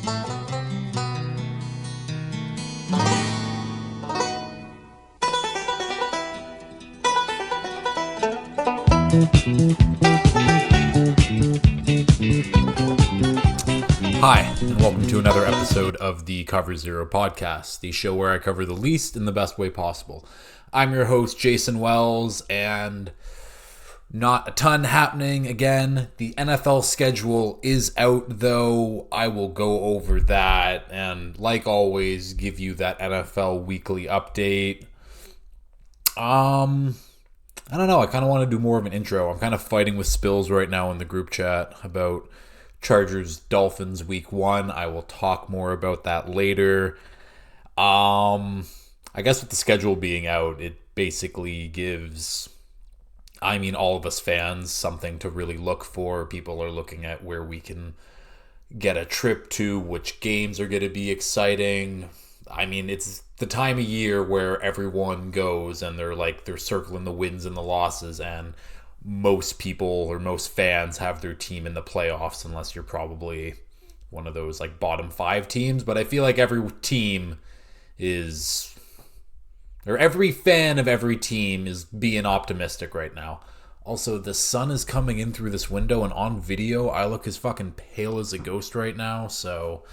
Hi, and welcome to another episode of the Cover Zero podcast, the show where I cover the least in the best way possible. I'm your host, Jason Wells, and not a ton happening again. The NFL schedule is out, though. I will go over that and, like always, give you that NFL weekly update. I don't know. I kind of want to do more of an intro. I'm kind of fighting with Spills right now in the group chat about Chargers Dolphins week 1. I will talk more about that later. I guess with the schedule being out, it basically gives, all of us fans something to really look for. People are looking at where we can get a trip to, which games are going to be exciting. It's the time of year where everyone goes and they're circling the wins and the losses, and most people or most fans have their team in the playoffs unless you're probably one of those bottom 5 teams. But I feel like every team is, or every fan of every team is being optimistic right now. Also, the sun is coming in through this window, and on video I look as fucking pale as a ghost right now, so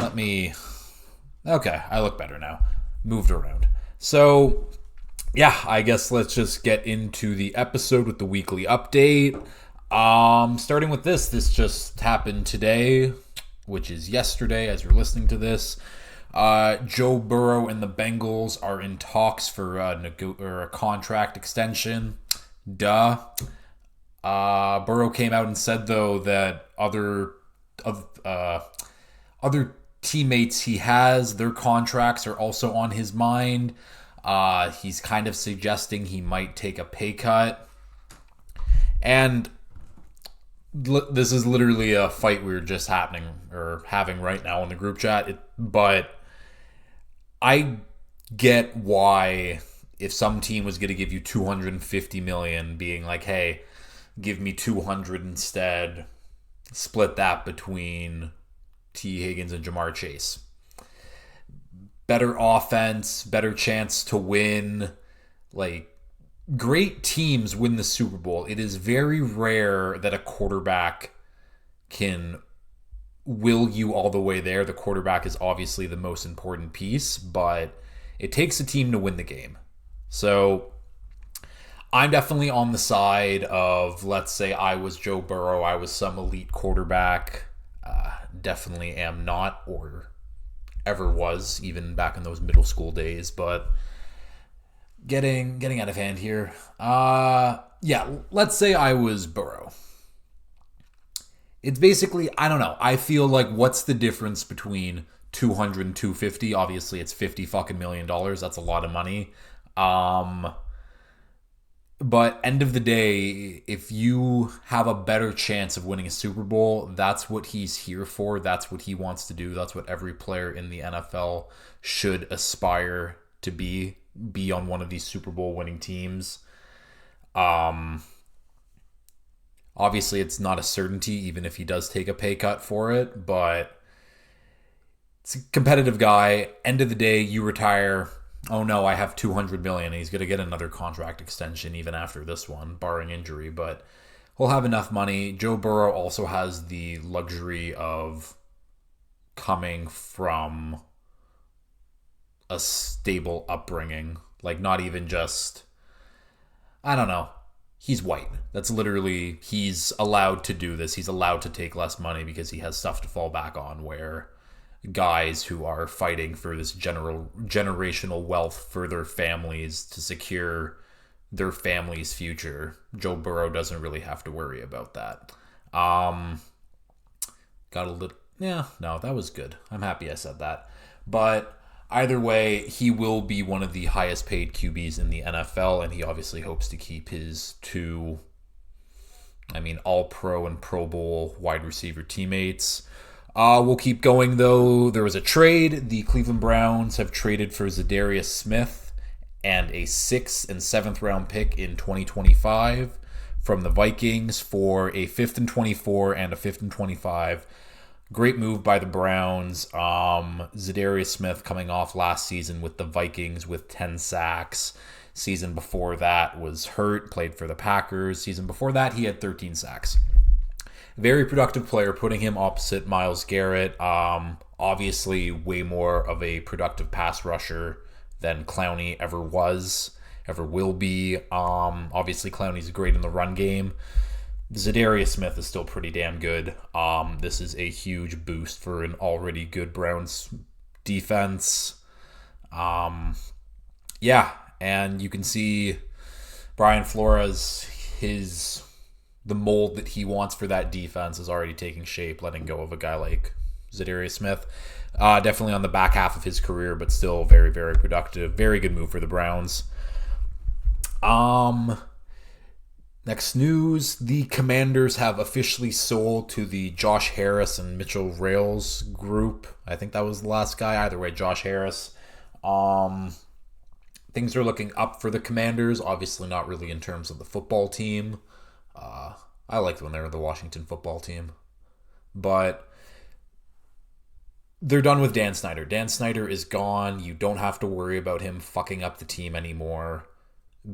okay, I look better now. Moved around. So yeah, I guess let's just get into the episode with the weekly update. Starting with this just happened today, which is yesterday as you're listening to this. Joe Burrow and the Bengals are in talks for a contract extension. Burrow came out and said, though, that other teammates he has, their contracts are also on his mind. He's kind of suggesting he might take a pay cut. And this is literally a fight we're just having right now in the group chat. But I get why, if some team was going to give you $250 million, being like, hey, give me 200 instead, split that between T. Higgins and Jamar Chase. Better offense, better chance to win. Great teams win the Super Bowl. It is very rare that a quarterback can will you all the way there. The quarterback is obviously the most important piece, but it takes a team to win the game. So I'm definitely on the side of, let's say I was Joe Burrow, I was some elite quarterback. Definitely am not, or ever was, even back in those middle school days, but getting out of hand here. Let's say I was Burrow. It's basically, I don't know. I feel like, what's the difference between 200 and 250? Obviously, it's $50 fucking million. That's a lot of money. But end of the day, if you have a better chance of winning a Super Bowl, that's what he's here for. That's what he wants to do. That's what every player in the NFL should aspire to be on one of these Super Bowl winning teams. Obviously, it's not a certainty, even if he does take a pay cut for it, but it's a competitive guy. End of the day, you retire. Oh no, I have $200 million. He's going to get another contract extension even after this one, barring injury, but he'll have enough money. Joe Burrow also has the luxury of coming from a stable upbringing. Not even just, I don't know. He's white. That's literally, he's allowed to do this. He's allowed to take less money because he has stuff to fall back on, where guys who are fighting for this generational wealth for their families to secure their family's future, Joe Burrow doesn't really have to worry about that. Got a little, that was good. I'm happy I said that. But either way, he will be one of the highest paid QBs in the NFL, and he obviously hopes to keep his two, all-pro and Pro Bowl wide receiver teammates. We'll keep going, though. There was a trade. The Cleveland Browns have traded for Zadarius Smith and a 6th and 7th round pick in 2025 from the Vikings for a 5th and 24 and a 5th and 25 Great move by the Browns. Zadarius Smith coming off last season with the Vikings with 10 sacks. Season before that was hurt, played for the Packers. Season before that, he had 13 sacks. Very productive player, putting him opposite Myles Garrett. Obviously, way more of a productive pass rusher than Clowney ever was, ever will be. Obviously, Clowney's great in the run game. Zadarius Smith is still pretty damn good. This is a huge boost for an already good Browns defense. Yeah, and you can see Brian Flores, the mold that he wants for that defense is already taking shape, letting go of a guy like Zadarius Smith. Definitely on the back half of his career, but still very, very productive. Very good move for the Browns. Next news, the Commanders have officially sold to the Josh Harris and Mitchell Rails group. I think that was the last guy. Either way, Josh Harris. Things are looking up for the Commanders. Obviously not really in terms of the football team. I liked when they were the Washington football team. But they're done with Dan Snyder. Dan Snyder is gone. You don't have to worry about him fucking up the team anymore.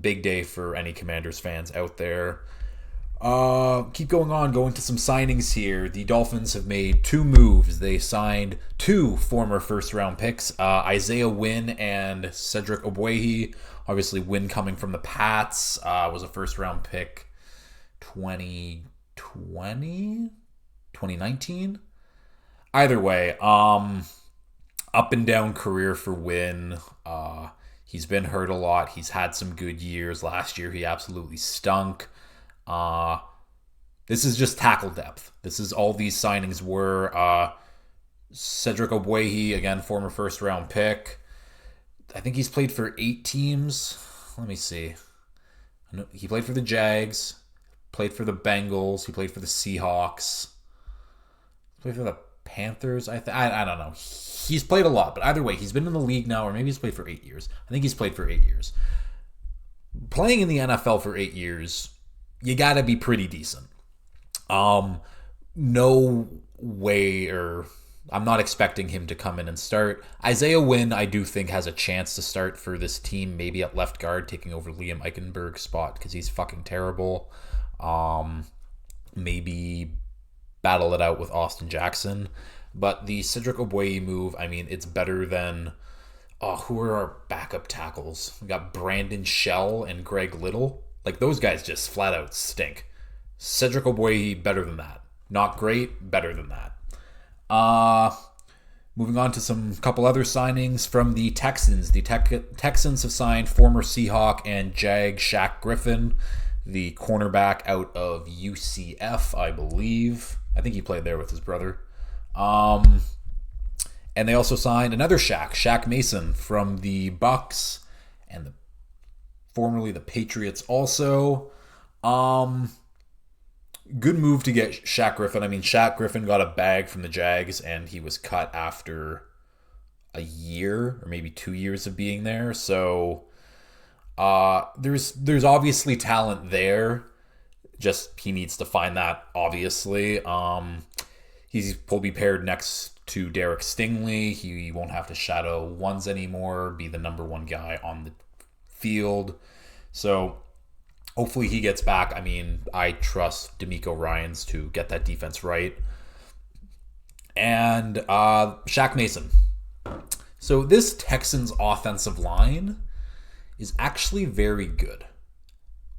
Big day for any Commanders fans out there. Keep going to some signings here. The Dolphins have made 2 moves. They signed 2 former first-round picks, Isaiah Wynn and Cedric Ogbuehi. Obviously, Wynn coming from the Pats, was a first-round pick 2019? Either way, up and down career for Wynn. He's been hurt a lot. He's had some good years. Last year, he absolutely stunk. This is just tackle depth. This is all these signings were. Cedric Ogbuehi, again, former first-round pick. I think he's played for 8 teams. Let me see. He played for the Jags, played for the Bengals, he played for the Seahawks, played for the Panthers. I don't know. He's played a lot, but either way, he's been in the league now, or maybe he's played for 8 years. I think he's played for 8 years. Playing in the NFL for 8 years, you got to be pretty decent. No way, or I'm not expecting him to come in and start. Isaiah Wynn, I do think, has a chance to start for this team, maybe at left guard, taking over Liam Eichenberg's spot because he's fucking terrible. Maybe battle it out with Austin Jackson. But the Cedric Ogbuehi move, I mean, it's better than... who are our backup tackles? We got Brandon Shell and Greg Little. Like, those guys just flat out stink. Cedric Ogbuehi, better than that. Not great, better than that. Moving on to some couple other signings from the Texans. The Texans have signed former Seahawk and Jag Shaq Griffin, the cornerback out of UCF, I believe. I think he played there with his brother. And they also signed another Shaq Mason from the Bucks and formerly the Patriots also. Good move to get Shaq Griffin. I mean, Shaq Griffin got a bag from the Jags and he was cut after a year or maybe 2 years of being there. So there's obviously talent there. Just he needs to find that, obviously. He'll be paired next to Derek Stingley. He won't have to shadow ones anymore, be the number one guy on the field. So hopefully he gets back. I mean, I trust DeMeco Ryans to get that defense right. And Shaq Mason. So this Texans offensive line is actually very good.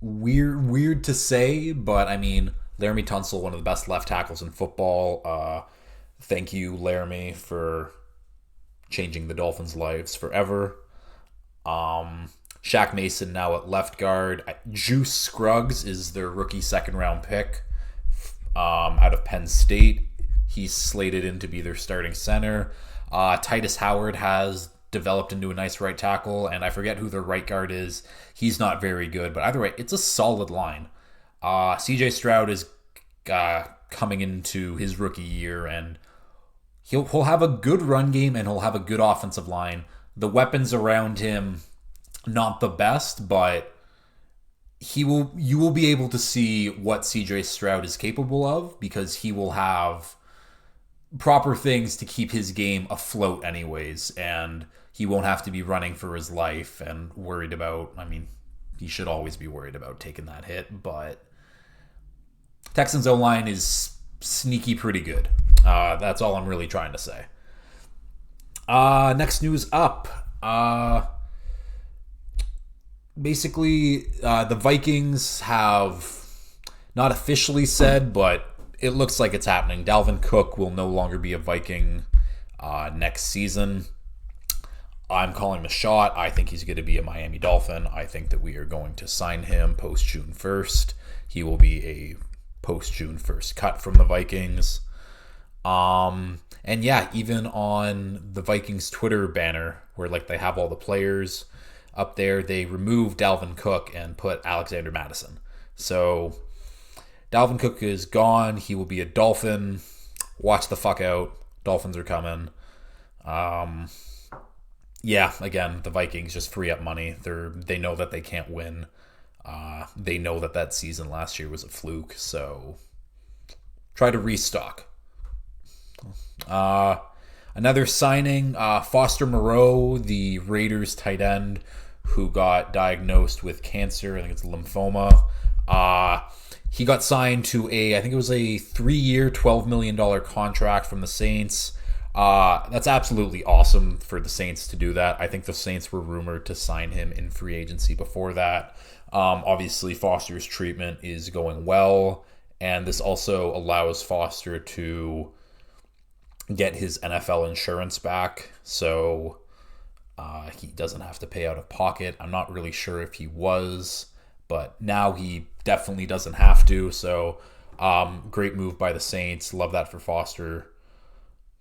Weird to say, but I mean, Laramie Tunsil, one of the best left tackles in football. Thank you, Laramie, for changing the Dolphins' lives forever. Shaq Mason now at left guard. Juice Scruggs is their rookie second-round pick out of Penn State. He's slated in to be their starting center. Titus Howard has developed into a nice right tackle, and I forget who their right guard is. He's not very good, but either way, it's a solid line. CJ Stroud is coming into his rookie year, and he'll have a good run game, and he'll have a good offensive line. The weapons around him, not the best, but you will be able to see what CJ Stroud is capable of because he will have proper things to keep his game afloat anyways, and he won't have to be running for his life and worried about, I mean, he should always be worried about taking that hit, but Texans O-line is sneaky pretty good. That's all I'm really trying to say. Next news up. Basically, the Vikings have not officially said, but it looks like it's happening. Dalvin Cook will no longer be a Viking next season. I'm calling the shot. I think he's going to be a Miami Dolphin. I think that we are going to sign him post June 1st. He will be a post June 1st cut from the Vikings. And yeah, even on the Vikings Twitter banner where like they have all the players up there, they removed Dalvin Cook and put Alexander Mattison. So Dalvin Cook is gone. He will be a Dolphin. Watch the fuck out. Dolphins are coming. Yeah, again, the Vikings just free up money. They know that they can't win. They know that season last year was a fluke, so try to restock. Another signing, Foster Moreau, the Raiders tight end who got diagnosed with cancer. I think it's lymphoma. He got signed to I think it was a 3-year, $12 million contract from the Saints. That's absolutely awesome for the Saints to do that. I think the Saints were rumored to sign him in free agency before that. Obviously, Foster's treatment is going well, and this also allows Foster to get his NFL insurance back, so he doesn't have to pay out of pocket. I'm not really sure if he was, but now he definitely doesn't have to, so great move by the Saints. Love that for Foster.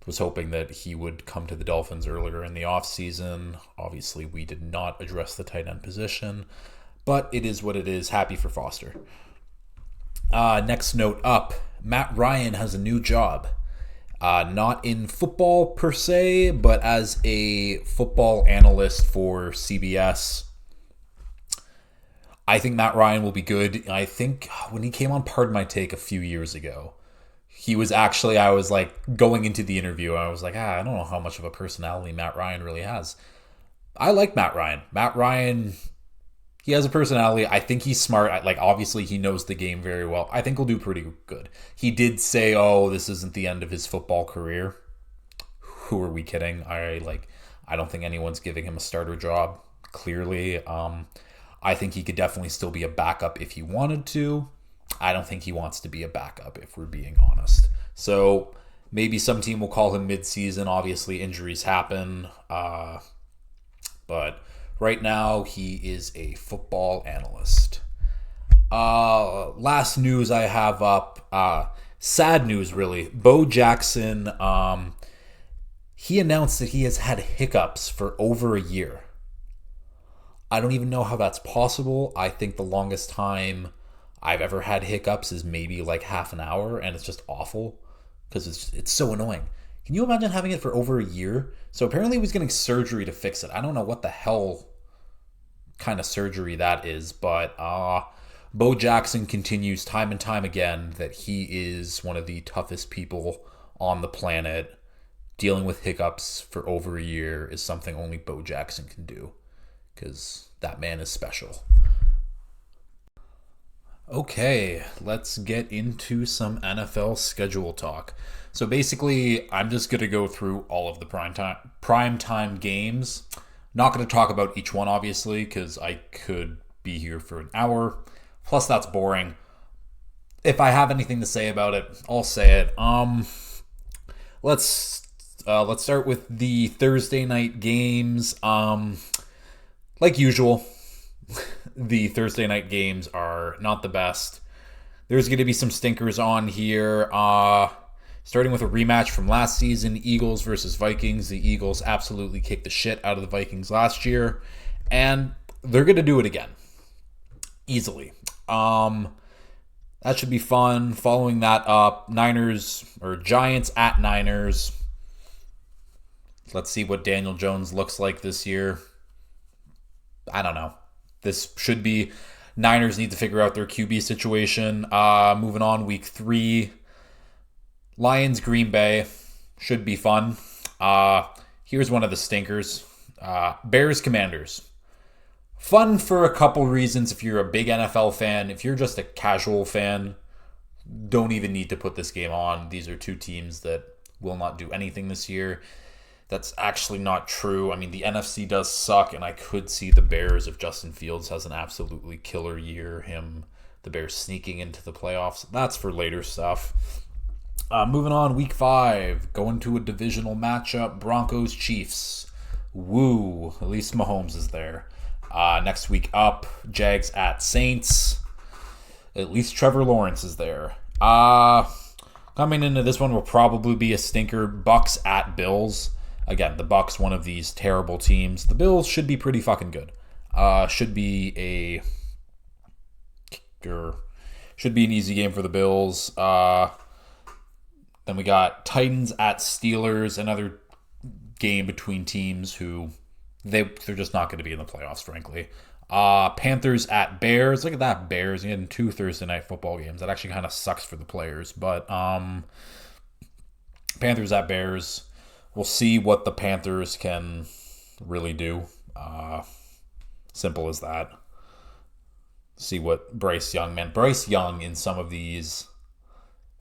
Was hoping that he would come to the Dolphins earlier in the offseason. Obviously, we did not address the tight end position, but it is what it is. Happy for Foster. Next note up, Matt Ryan has a new job. Not in football per se, but as a football analyst for CBS. I think Matt Ryan will be good. I think when he came on Pardon My Take a few years ago, he was actually, I was like going into the interview, I was like, I don't know how much of a personality Matt Ryan really has. I like Matt Ryan. Matt Ryan, he has a personality. I think he's smart. Like, obviously, he knows the game very well. I think he'll do pretty good. He did say, this isn't the end of his football career. Who are we kidding? I don't think anyone's giving him a starter job, clearly. I think he could definitely still be a backup if he wanted to. I don't think he wants to be a backup, if we're being honest. So maybe some team will call him mid-season. Obviously, injuries happen. But right now, he is a football analyst. Last news I have up. Sad news, really. Bo Jackson, he announced that he has had hiccups for over a year. I don't even know how that's possible. I think the longest time I've ever had hiccups is maybe like half an hour, and it's just awful because it's so annoying. Can you imagine having it for over a year? So apparently he was getting surgery to fix it. I don't know what the hell kind of surgery that is, but Bo Jackson continues time and time again that he is one of the toughest people on the planet. Dealing with hiccups for over a year is something only Bo Jackson can do, because that man is special. Okay, let's get into some NFL schedule talk. So basically, I'm just going to go through all of the primetime games. Not going to talk about each one, obviously, because I could be here for an hour. Plus, that's boring. If I have anything to say about it, I'll say it. Let's start with the Thursday night games. Like usual, the Thursday night games are not the best. There's going to be some stinkers on here. Starting with a rematch from last season, Eagles versus Vikings. The Eagles absolutely kicked the shit out of the Vikings last year, and they're going to do it again. Easily. That should be fun. Following that up, Giants at Niners. Let's see what Daniel Jones looks like this year. I don't know. This should be... Niners need to figure out their QB situation. Moving on, week 3. Lions, Green Bay. should be fun. Here's one of the stinkers. Bears Commanders. Fun for a couple reasons if you're a big NFL fan. If you're just a casual fan, don't even need to put this game on. These are two teams that will not do anything this year. That's actually not true. I mean, the NFC does suck, and I could see the Bears, if Justin Fields has an absolutely killer year, the Bears sneaking into the playoffs. That's for later stuff. Moving on, week 5, going to a divisional matchup, Broncos-Chiefs. Woo, at least Mahomes is there. Next week up, Jags at Saints. At least Trevor Lawrence is there. Coming into this one will probably be a stinker, Bucks at Bills. Again, the Bucks, one of these terrible teams. The Bills should be pretty fucking good. Should be an easy game for the Bills. Then we got Titans at Steelers, another game between teams who they're just not going to be in the playoffs, frankly. Panthers at Bears. Look at that, Bears. You're getting 2 Thursday night football games. That actually kind of sucks for the players. But Panthers at Bears. We'll see what the Panthers can really do. Simple as that. See what Bryce Young meant. Bryce Young in some of these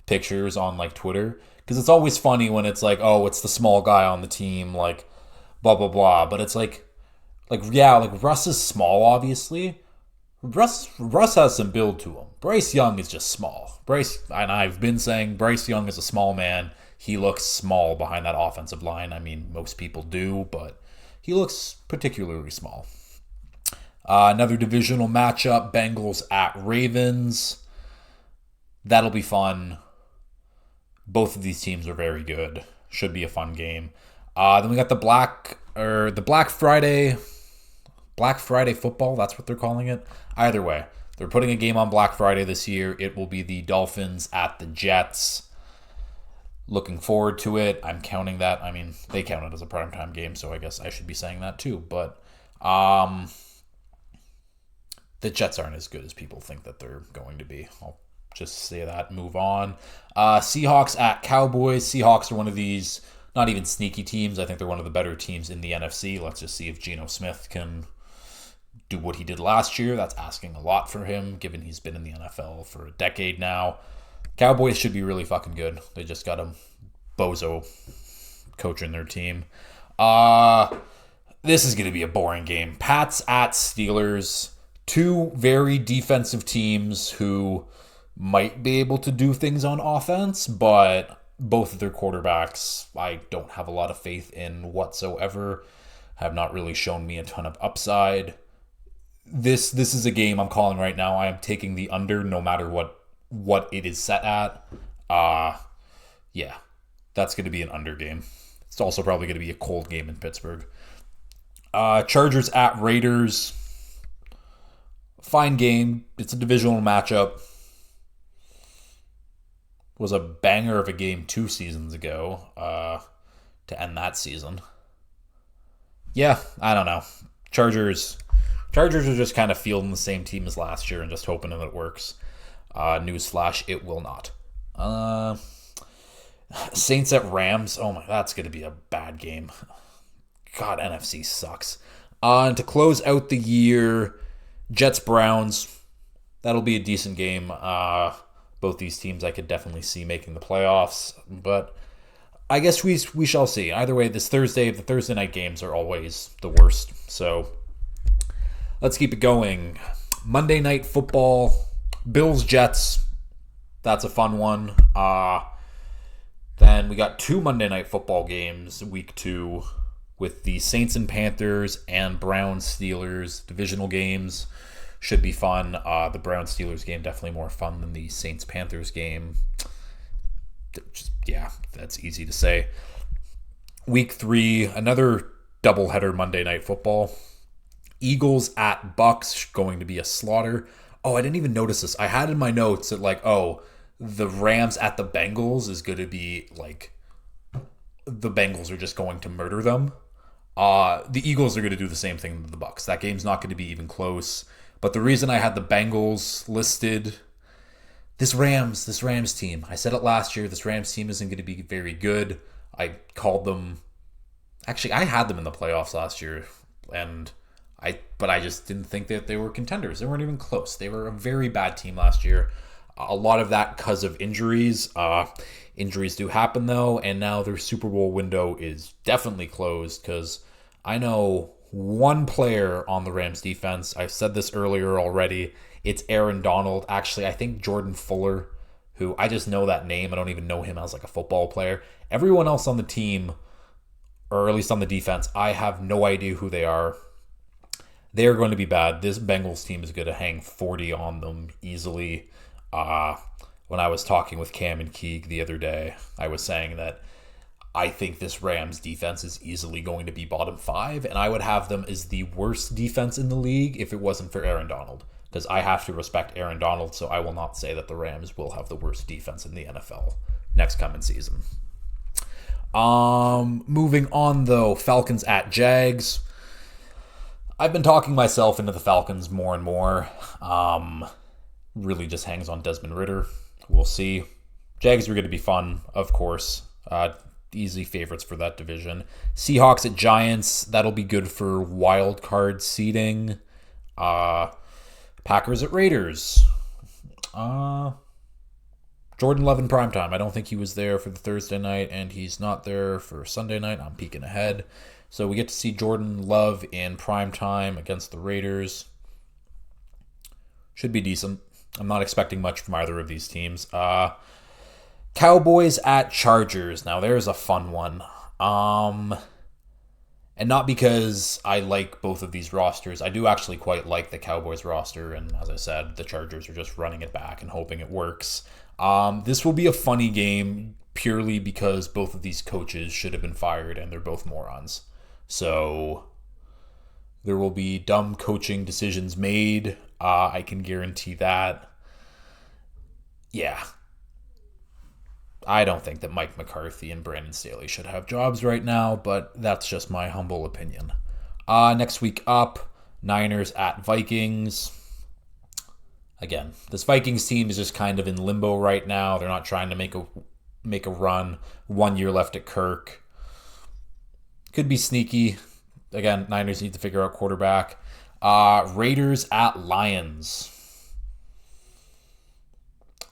pictures on like Twitter, because it's always funny when it's like, oh, it's the small guy on the team, like blah blah blah, but it's like Russ is small, obviously. Russ has some build to him. Bryce Young is just small. And I've been saying Bryce Young is a small man. He looks small behind that offensive line. I mean, most people do, but he looks particularly small. Another divisional matchup, Bengals at Ravens. That'll be fun. Both of these teams are very good. Should be a fun game. Then we got the Black Friday football. That's what they're calling it. Either way, they're putting a game on Black Friday this year. It will be the Dolphins at the Jets. Looking forward to it. I'm counting that. I mean, they count it as a primetime game, so I guess I should be saying that too. But the Jets aren't as good as people think that they're going to be. I'll just say that, move on. Seahawks at Cowboys. Seahawks are one of these not even sneaky teams. I think they're one of the better teams in the NFC. Let's just see if Geno Smith can do what he did last year. That's asking a lot for him, given he's been in the NFL for a decade now. Cowboys should be really fucking good. They just got a bozo coaching their team. This is going to be a boring game. Pats at Steelers. 2 very defensive teams who might be able to do things on offense, but both of their quarterbacks I don't have a lot of faith in whatsoever. Have not really shown me a ton of upside. This is a game I'm calling right now. I am taking the under no matter what it is set at. Yeah, that's going to be an under game. It's also probably going to be a cold game in Pittsburgh. Chargers at Raiders. Fine game. It's a divisional matchup. Was a banger of a game 2 seasons ago to end that season. Yeah, I don't know. Chargers are just kind of fielding the same team as last year and just hoping that it works. Newsflash, it will not. Saints at Rams. Oh my, that's going to be a bad game. God, NFC sucks. And to close out the year, Jets-Browns. That'll be a decent game. Both these teams I could definitely see making the playoffs, but I guess we shall see. Either way, the Thursday night games are always the worst. So let's keep it going. Monday Night Football, Bills-Jets. That's a fun one. Then we got 2 Monday Night Football games, week 2, with the Saints and Panthers and Browns-Steelers divisional games. Should be fun. The Browns-Steelers game definitely more fun than the Saints-Panthers game. Yeah, that's easy to say. Week 3, another doubleheader Monday Night Football. Eagles at Bucks, going to be a slaughter. Oh, I didn't even notice this. I had in my notes that the Rams at the Bengals is going to be the Bengals are just going to murder them. The Eagles are going to do the same thing to the Bucks. That game's not going to be even close. But the reason I had the Bengals listed, this Rams team, I said it last year, this Rams team isn't going to be very good. I called them. Actually, I had them in the playoffs last year, and but I just didn't think that they were contenders. They weren't even close. They were a very bad team last year. A lot of that because of injuries. Injuries do happen though, and now their Super Bowl window is definitely closed because I know one player on the Rams defense. I've said this earlier already. It's Aaron Donald. Actually, I think Jordan Fuller, who I just know that name. I don't even know him as like a football player. Everyone else on the team, or at least on the defense, I have no idea who they are. They're going to be bad. This Bengals team is going to hang 40 on them easily. When I was talking with Cam and Keeg the other day, I was saying that I think this Rams defense is easily going to be bottom 5, and I would have them as the worst defense in the league if it wasn't for Aaron Donald, because I have to respect Aaron Donald, so I will not say that the Rams will have the worst defense in the NFL next coming season. Moving on though, Falcons at Jags. I've been talking myself into the Falcons more and more. Really just hangs on Desmond Ridder. We'll see. Jags are going to be fun, of course. Easy favorites for that division. Seahawks at Giants. That'll be good for wild card seeding. Packers at Raiders. Jordan Love in primetime. I don't think he was there for the Thursday night, and he's not there for Sunday night. I'm peeking ahead. So we get to see Jordan Love in primetime against the Raiders. Should be decent. I'm not expecting much from either of these teams. Cowboys at Chargers. Now there's a fun one. And not because I like both of these rosters. I do actually quite like the Cowboys roster, and as I said, the Chargers are just running it back and hoping it works. This will be a funny game purely because both of these coaches should have been fired and they're both morons. So there will be dumb coaching decisions made. I can guarantee that. Yeah. I don't think that Mike McCarthy and Brandon Staley should have jobs right now, but that's just my humble opinion. Next week up, Niners at Vikings. Again, this Vikings team is just kind of in limbo right now. They're not trying to make a run. 1 year left at Kirk. Could be sneaky. Again, Niners need to figure out quarterback. Raiders at Lions.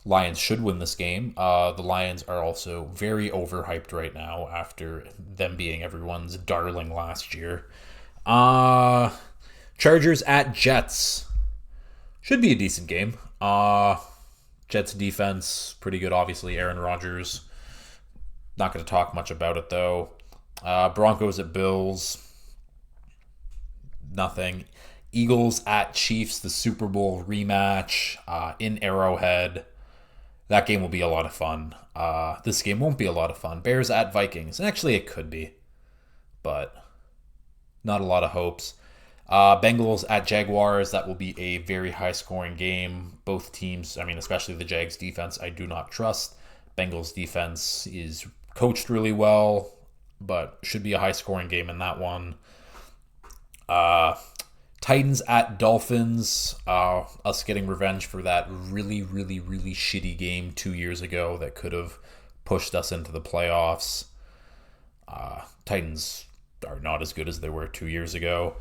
Lions should win this game. The Lions are also very overhyped right now after them being everyone's darling last year. Chargers at Jets. Should be a decent game. Jets defense, pretty good, obviously. Aaron Rodgers. Not going to talk much about it, though. Broncos at Bills. Nothing. Eagles at Chiefs, the Super Bowl rematch in Arrowhead. That game will be a lot of fun. This game won't be a lot of fun. Bears at Vikings. And actually, it could be. But not a lot of hopes. Bengals at Jaguars. That will be a very high-scoring game. Both teams, I mean, especially the Jags defense, I do not trust. Bengals defense is coached really well, but should be a high-scoring game in that one. Titans at Dolphins. Us getting revenge for that really, really, really shitty game 2 years ago that could have pushed us into the playoffs. Titans are not as good as they were 2 years ago.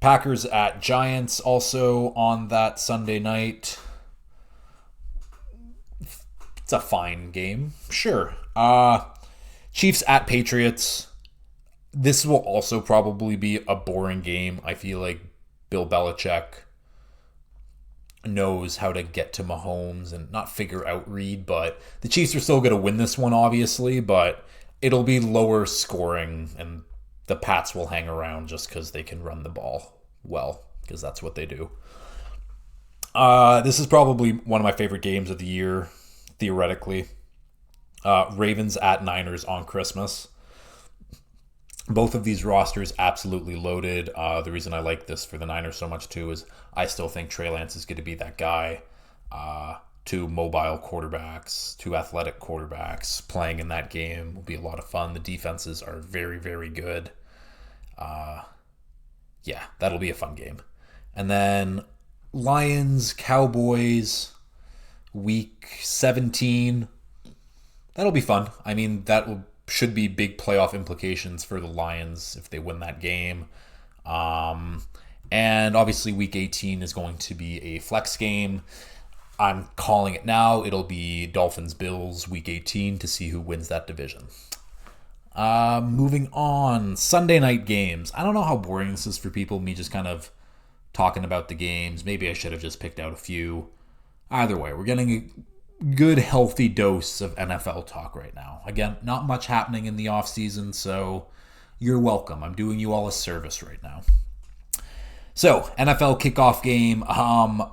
Packers at Giants also on that Sunday night. It's a fine game. Sure. Chiefs at Patriots. This will also probably be a boring game. I feel like Bill Belichick knows how to get to Mahomes and not figure out Reed, but the Chiefs are still going to win this one, obviously, but it'll be lower scoring, and the Pats will hang around just because they can run the ball well, because that's what they do. This is probably one of my favorite games of the year, theoretically. Ravens at Niners on Christmas. Both of these rosters absolutely loaded. The reason I like this for the Niners so much too is I still think Trey Lance is going to be that guy. Two mobile quarterbacks, two athletic quarterbacks playing in that game will be a lot of fun. The defenses are very, very good. Yeah, that'll be a fun game. And then Lions, Cowboys, week 17. That'll be fun. I mean, that will should be big playoff implications for the Lions if they win that game. And obviously, Week 18 is going to be a flex game. I'm calling it now. It'll be Dolphins-Bills Week 18 to see who wins that division. Moving on, Sunday night games. I don't know how boring this is for people, me just kind of talking about the games. Maybe I should have just picked out a few. Either way, we're getting a good, healthy dose of NFL talk right now. Again, not much happening in the offseason, so you're welcome. I'm doing you all a service right now. So, NFL kickoff game.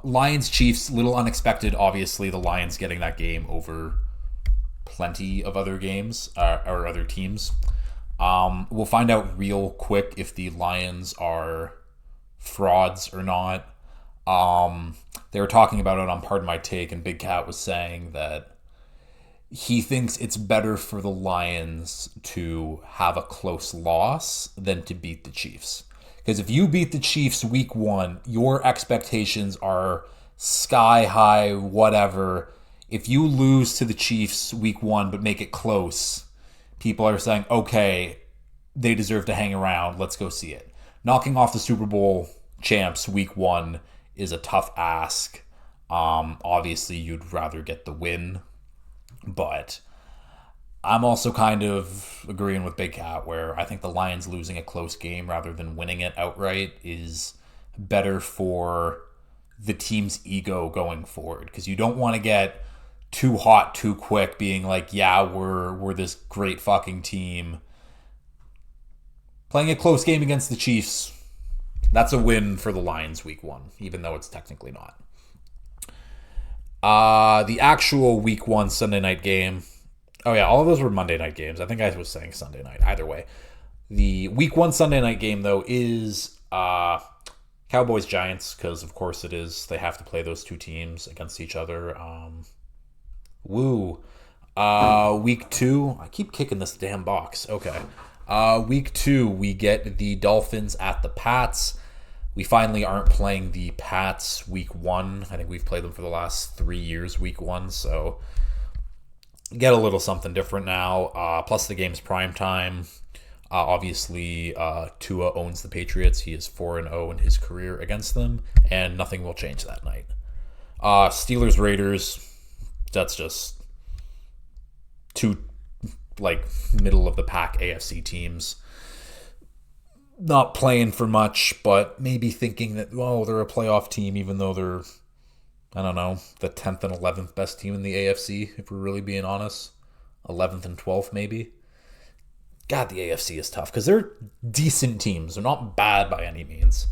Lions-Chiefs, little unexpected, obviously, the Lions getting that game over plenty of other games or other teams. We'll find out real quick if the Lions are frauds or not. They were talking about it on Pardon My Take, and Big Cat was saying that he thinks it's better for the Lions to have a close loss than to beat the Chiefs. Because if you beat the Chiefs week 1, your expectations are sky high, whatever. If you lose to the Chiefs week 1 but make it close, people are saying, okay, they deserve to hang around. Let's go see it. Knocking off the Super Bowl champs week 1 is a tough ask. Obviously, you'd rather get the win. But I'm also kind of agreeing with Big Cat where I think the Lions losing a close game rather than winning it outright is better for the team's ego going forward. Because you don't want to get too hot too quick being like, yeah, we're this great fucking team. Playing a close game against the Chiefs, that's a win for the Lions week 1, even though it's technically not. The actual week 1 Sunday night game. Oh yeah, all of those were Monday night games. I think I was saying Sunday night. Either way. The week 1 Sunday night game, though, is Cowboys-Giants, because of course it is. They have to play those two teams against each other. Week 2. I keep kicking this damn box. Okay. Week 2, we get the Dolphins at the Pats. We finally aren't playing the Pats week 1. I think we've played them for the last 3 years week 1, so get a little something different now. Plus the game's prime time. Obviously, Tua owns the Patriots. He is 4-0 in his career against them, and nothing will change that night. Steelers-Raiders, that's just two middle of the pack AFC teams. Not playing for much, but maybe thinking that, they're a playoff team, even though they're, I don't know, the 10th and 11th best team in the AFC, if we're really being honest. 11th and 12th, maybe. God, the AFC is tough, because they're decent teams. They're not bad by any means.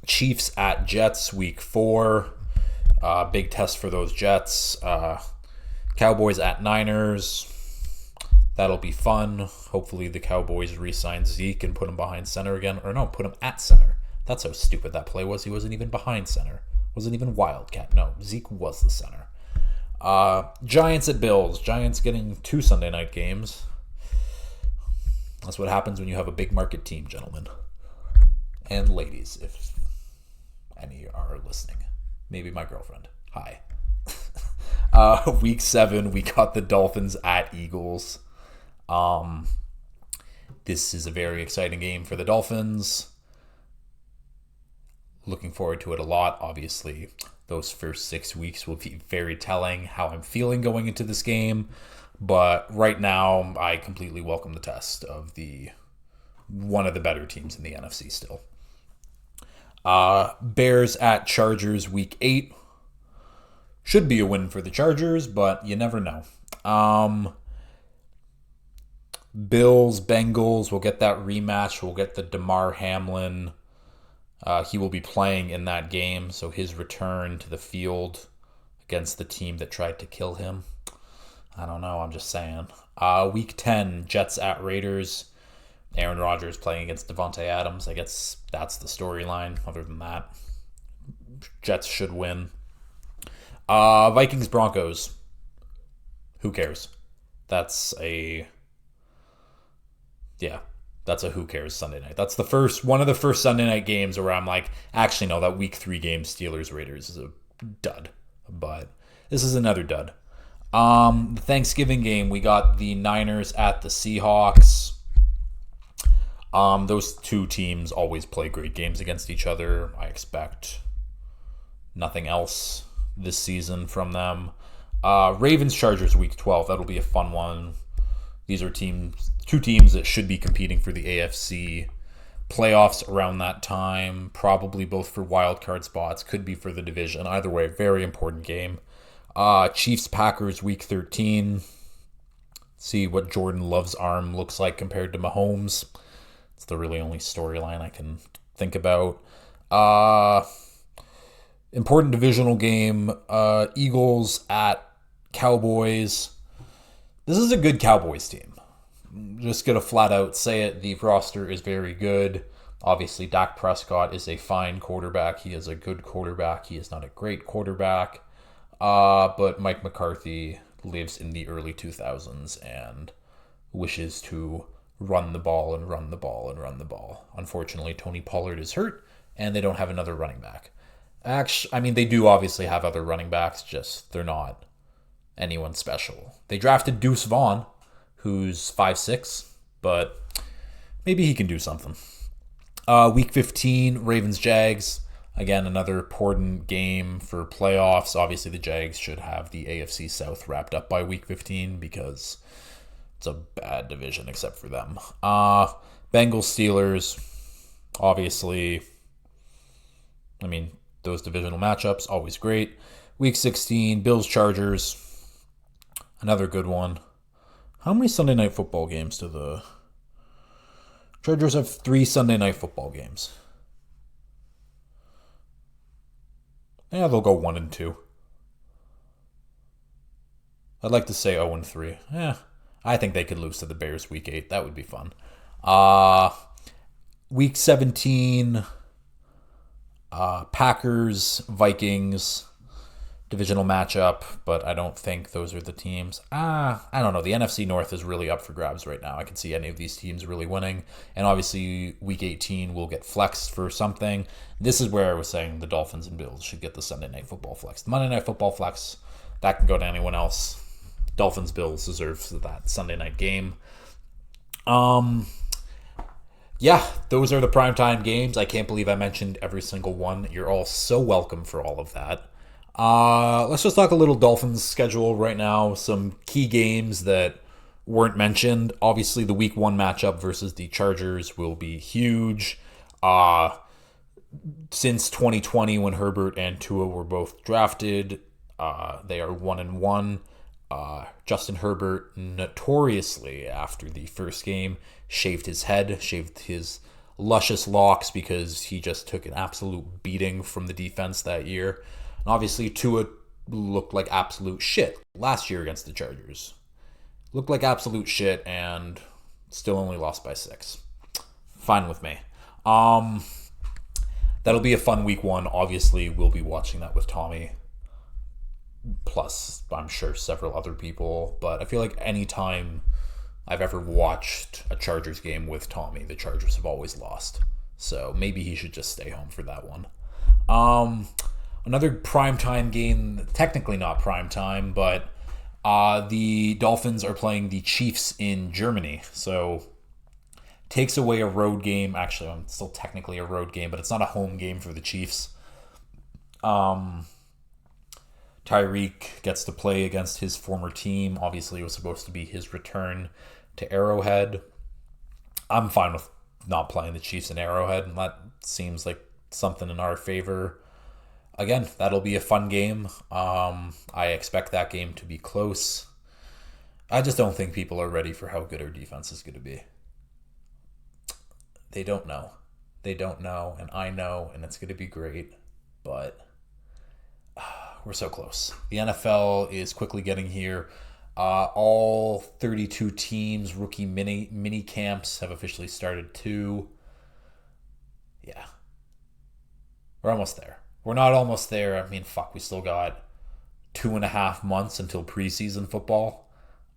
Chiefs at Jets, week 4. Big test for those Jets. Cowboys at Niners. That'll be fun. Hopefully the Cowboys re-sign Zeke and put him behind center again. Or no, put him at center. That's how stupid that play was. He wasn't even behind center. Wasn't even Wildcat. No, Zeke was the center. Giants at Bills. Giants getting 2 Sunday night games. That's what happens when you have a big market team, gentlemen. And ladies, if any are listening. Maybe my girlfriend. Hi. Week 7, we got the Dolphins at Eagles. This is a very exciting game for the Dolphins. Looking forward to it a lot. Obviously, those first 6 weeks will be very telling how I'm feeling going into this game. But right now, I completely welcome the test of one of the better teams in the NFC still. Bears at Chargers, week 8. Should be a win for the Chargers, but you never know. Bills, Bengals, we'll get that rematch. We'll get the Damar Hamlin. He will be playing in that game, so his return to the field against the team that tried to kill him. I don't know, I'm just saying. Week 10, Jets at Raiders. Aaron Rodgers playing against Devontae Adams. I guess that's the storyline. Other than that, Jets should win. Vikings, Broncos. Who cares? That's a who cares Sunday night. That's one of the first Sunday night games where I'm like, actually no, that week 3 game Steelers Raiders is a dud. But this is another dud. The Thanksgiving game, we got the Niners at the Seahawks. Those two teams always play great games against each other. I expect nothing else this season from them. Ravens Chargers week 12. That'll be a fun one. These are two teams that should be competing for the AFC playoffs around that time. Probably both for wild card spots. Could be for the division. Either way, very important game. Chiefs Packers week 13. See what Jordan Love's arm looks like compared to Mahomes. It's the really only storyline I can think about. Important divisional game. Eagles at Cowboys. This is a good Cowboys team. Just gonna flat out say it. The roster is very good. Obviously, Dak Prescott is a fine quarterback. He is a good quarterback. He is not a great quarterback. But Mike McCarthy lives in the early 2000s and wishes to run the ball and run the ball and run the ball. Unfortunately, Tony Pollard is hurt, and they don't have another running back. Actually, I mean, they do obviously have other running backs, just they're not anyone special. They drafted Deuce Vaughn, who's 5'6", but maybe he can do something. Week 15, Ravens-Jags. Again, another important game for playoffs. Obviously, the Jags should have the AFC South wrapped up by week 15 because it's a bad division except for them. Bengals-Steelers. Obviously, I mean, those divisional matchups, always great. Week 16, Bills-Chargers. Another good one. How many Sunday Night Football games do the Chargers have? 3 Sunday Night Football games. Yeah, they'll go 1-2. I'd like to say 0-3. Yeah, I think they could lose to the Bears week 8. That would be fun. Week 17, Packers, Vikings, divisional matchup, but I don't think those are the teams. I don't know. The NFC North is really up for grabs right now. I can see any of these teams really winning. And obviously, week 18 will get flexed for something. This is where I was saying the Dolphins and Bills should get the Sunday Night Football flex. The Monday Night Football flex, that can go to anyone else. Dolphins Bills deserves that Sunday night game. Yeah, those are the primetime games. I can't believe I mentioned every single one. You're all so welcome for all of that. Let's just talk a little Dolphins schedule right now. Some key games that weren't mentioned. Obviously, the week 1 matchup versus the Chargers will be huge. Since 2020, when Herbert and Tua were both drafted, they are 1-1. Justin Herbert notoriously, after the first game, shaved his head, shaved his luscious locks because he just took an absolute beating from the defense that year. And obviously, Tua looked like absolute shit last year against the Chargers. Looked like absolute shit and still only lost by 6. Fine with me. That'll be a fun week 1. Obviously, we'll be watching that with Tommy. Plus, I'm sure several other people. But I feel like any time I've ever watched a Chargers game with Tommy, the Chargers have always lost. So maybe he should just stay home for that one. Another primetime game, technically not primetime, but the Dolphins are playing the Chiefs in Germany. So takes away a road game. Actually, it's still technically a road game, but it's not a home game for the Chiefs. Tyreek gets to play against his former team. Obviously, it was supposed to be his return to Arrowhead. I'm fine with not playing the Chiefs in Arrowhead, and that seems like something in our favor. Again, that'll be a fun game. I expect that game to be close. I just don't think people are ready for how good our defense is going to be. They don't know. They don't know, and I know, and it's going to be great. But we're so close. The NFL is quickly getting here. All 32 teams, rookie mini camps have officially started too. Yeah. We're almost there. We're not almost there. I mean, fuck, we still got 2.5 months until preseason football.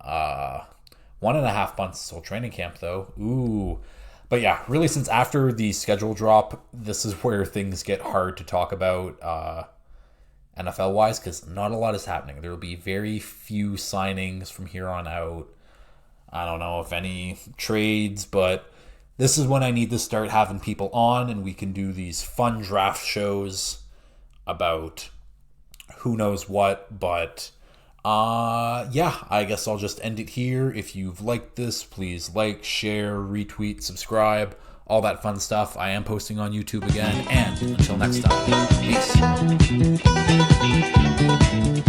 1.5 months until training camp, though. Ooh. But yeah, really, since after the schedule drop, this is where things get hard to talk about. NFL wise, because not a lot is happening. There will be very few signings from here on out. I don't know if any trades, but this is when I need to start having people on and we can do these fun draft shows about who knows what. But yeah, I guess I'll just end it here. If you've liked this, please like, share, retweet, subscribe, all that fun stuff. I am posting on YouTube again, and until next time, peace.